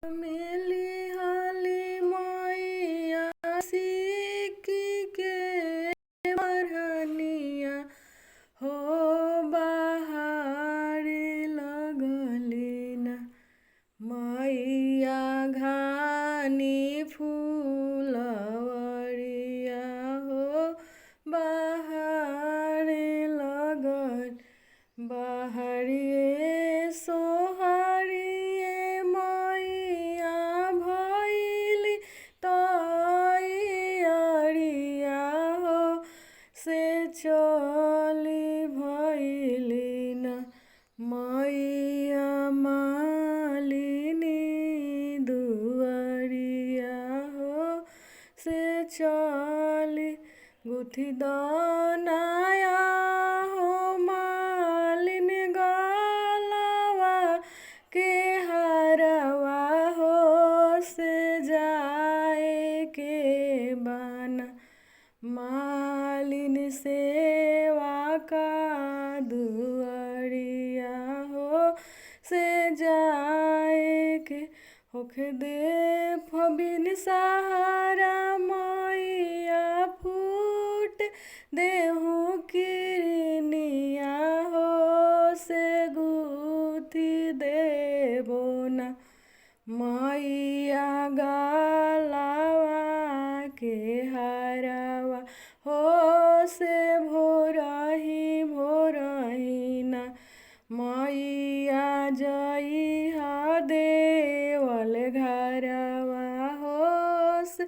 मिली हाली मैया सिक्की के मरहनिया हो बहारे लगली ना मैया घानी फूलवरिया हो बहारे लगल बहरिए सोहरिए मैया भैली तैयारिया हो से चली भैली ना मैया मालिनी दुआरिया हो से चली गुथी दनाया हो मालिन गलवा के हरवा हो से जाए के बना मालिन सेवा का दुआरिया हो से जाए के होखे दे फबिन सहारा मैया फूट देहू किरनिया हो से गुथी देबो ना मैया गलवा के हरवा हो से भोरही ना मैया जइहा देवल घरवा हो से